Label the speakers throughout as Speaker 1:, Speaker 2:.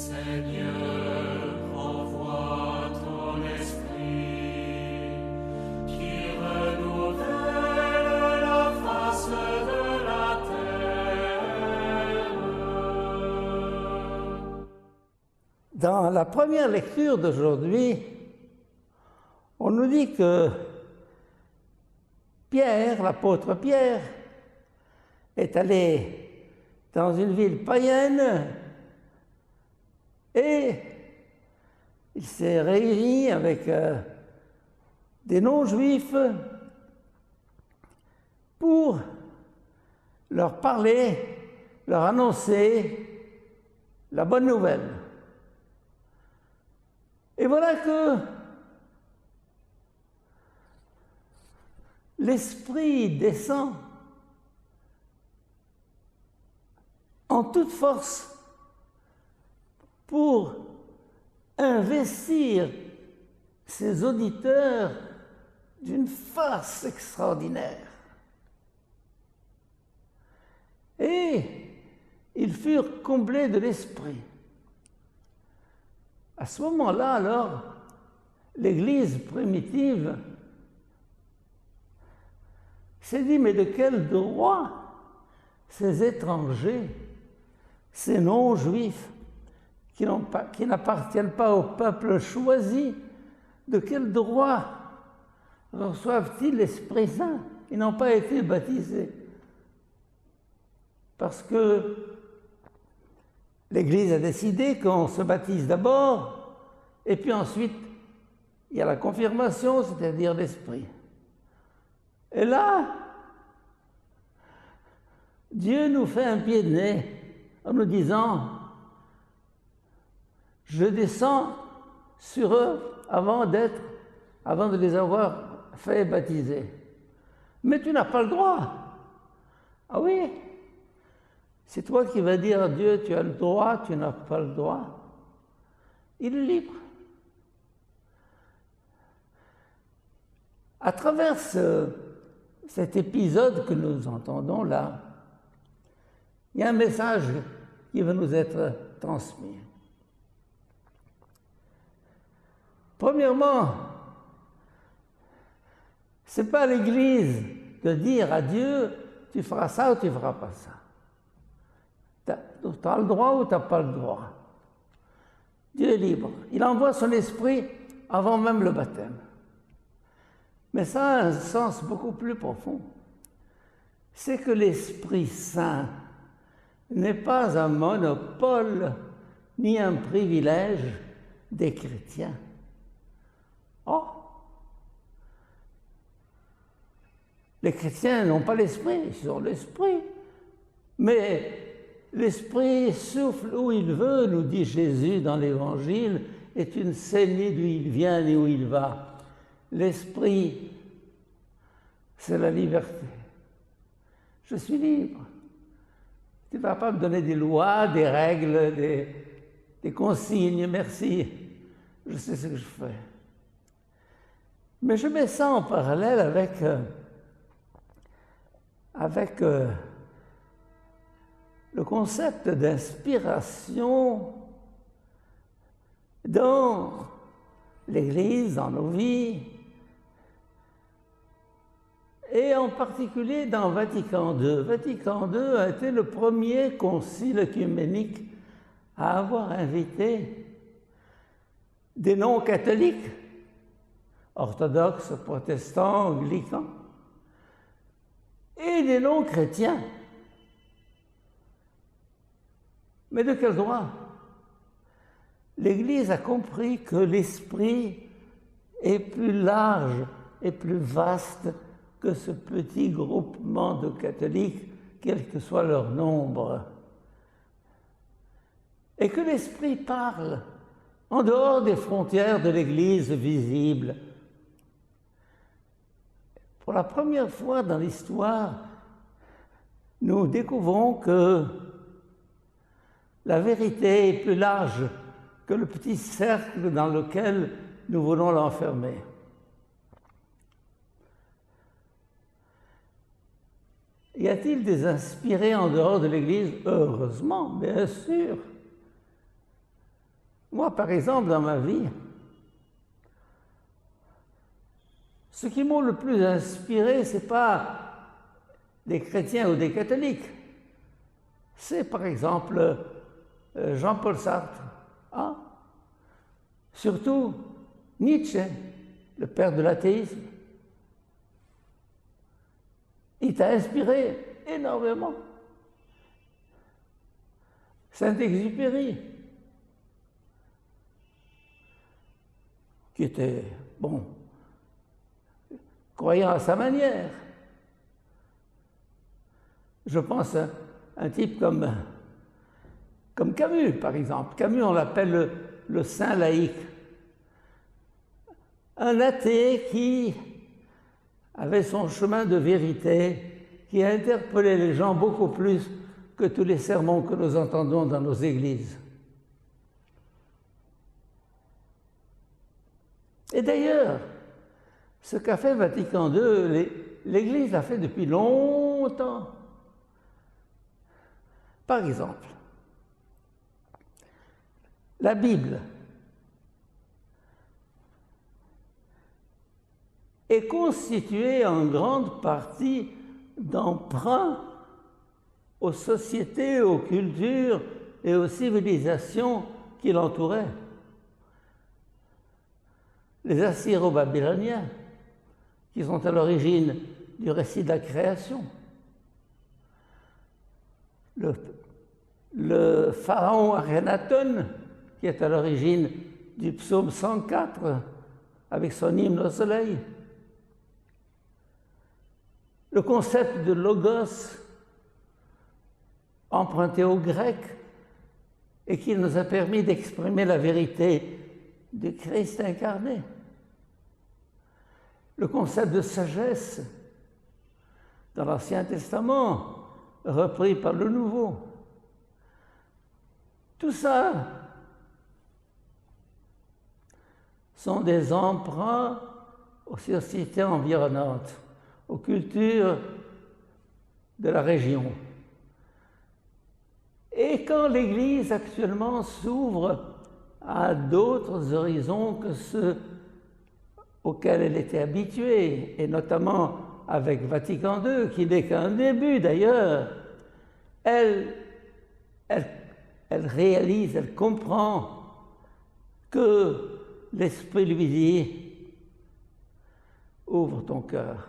Speaker 1: Seigneur, envoie ton esprit qui renouvelle la face de la terre.
Speaker 2: Dans la première lecture d'aujourd'hui, on nous dit que Pierre, l'apôtre Pierre, est allé dans une ville païenne et il s'est réuni avec des non-juifs pour leur parler, leur annoncer la bonne nouvelle. Et voilà que l'Esprit descend en toute force pour investir ses auditeurs d'une force extraordinaire. Et ils furent comblés de l'Esprit. À ce moment-là, alors, l'Église primitive s'est dit, mais de quel droit ces étrangers, ces non-juifs, qui n'appartiennent pas au peuple choisi, de quel droit reçoivent-ils l'Esprit Saint? Ils n'ont pas été baptisés. Parce que l'Église a décidé qu'on se baptise d'abord, et puis ensuite, il y a la confirmation, c'est-à-dire l'Esprit. Et là, Dieu nous fait un pied de nez en nous disant « Je descends sur eux avant de les avoir fait baptiser. Mais tu n'as pas le droit. » Ah oui? C'est toi qui vas dire à Dieu, tu as le droit, tu n'as pas le droit. Il est libre. À travers cet épisode que nous entendons là, il y a un message qui va nous être transmis. Premièrement, ce n'est pas à l'Église de dire à Dieu, tu feras ça ou tu ne feras pas ça. Tu as le droit ou tu n'as pas le droit. Dieu est libre. Il envoie son esprit avant même le baptême. Mais ça a un sens beaucoup plus profond. C'est que l'Esprit Saint n'est pas un monopole ni un privilège des chrétiens. Oh! Les chrétiens n'ont pas l'Esprit, ils ont l'Esprit. Mais l'Esprit souffle où il veut, nous dit Jésus dans l'Évangile, et tu ne sais ni d'où il vient ni où il va. L'Esprit, c'est la liberté. Je suis libre. Tu ne vas pas me donner des lois, des règles, des consignes, merci. Je sais ce que je fais. Mais je mets ça en parallèle avec le concept d'inspiration dans l'Église, dans nos vies, et en particulier dans Vatican II. Vatican II a été le premier concile œcuménique à avoir invité des non-catholiques, orthodoxes, protestants, anglicans, et des non-chrétiens. Mais de quel droit? L'Église a compris que l'esprit est plus large et plus vaste que ce petit groupement de catholiques, quel que soit leur nombre. Et que l'esprit parle en dehors des frontières de l'Église visible. Pour la première fois dans l'histoire, nous découvrons que la vérité est plus large que le petit cercle dans lequel nous voulons l'enfermer. Y a-t-il des inspirés en dehors de l'Église? Heureusement, bien sûr. Moi, par exemple, dans ma vie, ce qui m'a le plus inspiré, ce n'est pas des chrétiens ou des catholiques. C'est par exemple Jean-Paul Sartre. Hein? Surtout Nietzsche, le père de l'athéisme. Il t'a inspiré énormément. Saint-Exupéry, qui était, bon, croyant à sa manière. Je pense à un type comme Camus, par exemple. Camus, on l'appelle le saint laïque. Un athée qui avait son chemin de vérité, qui a interpellé les gens beaucoup plus que tous les sermons que nous entendons dans nos églises. Et d'ailleurs, ce qu'a fait Vatican II, l'Église l'a fait depuis longtemps. Par exemple, la Bible est constituée en grande partie d'emprunts aux sociétés, aux cultures et aux civilisations qui l'entouraient. Les Assyro-Babyloniens, qui sont à l'origine du récit de la création. Le pharaon Akhenaton, qui est à l'origine du psaume 104, avec son hymne au soleil. Le concept de logos, emprunté au grec, et qui nous a permis d'exprimer la vérité du Christ incarné. Le concept de sagesse, dans l'Ancien Testament, repris par le Nouveau. Tout ça sont des emprunts aux sociétés environnantes, aux cultures de la région. Et quand l'Église actuellement s'ouvre à d'autres horizons que ceux auxquels elle était habituée, et notamment avec Vatican II, qui n'est qu'un début d'ailleurs, elle réalise, elle comprend que l'Esprit lui dit « Ouvre ton cœur,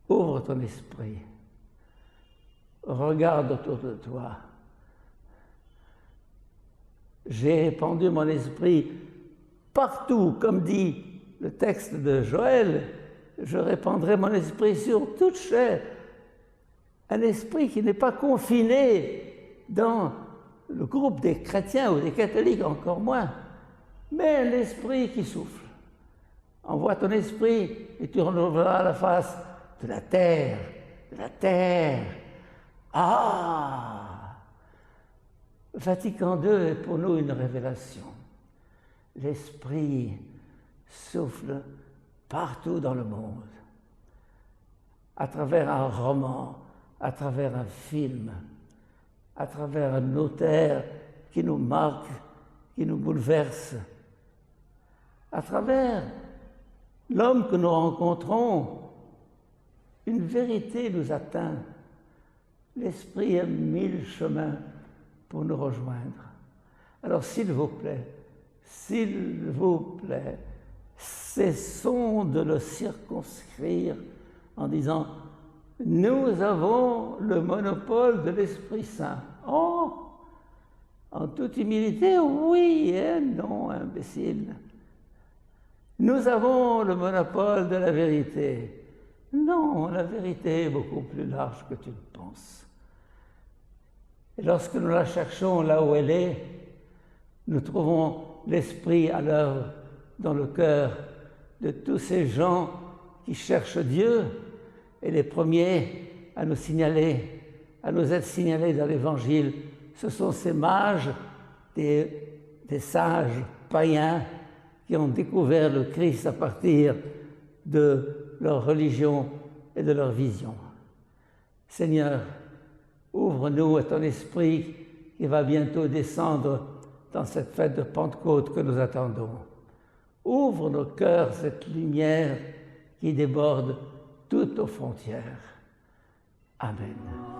Speaker 2: ouvre ton esprit, regarde autour de toi. J'ai répandu mon esprit partout, comme dit le texte de Joël, je répandrai mon esprit sur toute chair. » Un esprit qui n'est pas confiné dans le groupe des chrétiens ou des catholiques, encore moins, mais un esprit qui souffle. Envoie ton esprit et tu renouvelleras la face de la terre, de la terre. Ah! Vatican II est pour nous une révélation. L'esprit souffle partout dans le monde, à travers un roman, à travers un film, à travers un auteur qui nous marque, qui nous bouleverse, à travers l'homme que nous rencontrons, une vérité nous atteint. L'esprit a 1000 chemins pour nous rejoindre. Alors s'il vous plaît, cessons de le circonscrire en disant « Nous avons le monopole de l'Esprit Saint. » Oh, en toute humilité, oui et non, imbécile. Nous avons le monopole de la vérité. Non, la vérité est beaucoup plus large que tu le penses. Et lorsque nous la cherchons là où elle est, nous trouvons l'Esprit à l'œuvre dans le cœur de tous ces gens qui cherchent Dieu, et les premiers à nous signaler, à nous être signalés dans l'Évangile, ce sont ces mages, des sages païens qui ont découvert le Christ à partir de leur religion et de leur vision. Seigneur, ouvre-nous à ton esprit qui va bientôt descendre dans cette fête de Pentecôte que nous attendons. Ouvre nos cœurs cette lumière qui déborde toutes nos frontières. Amen.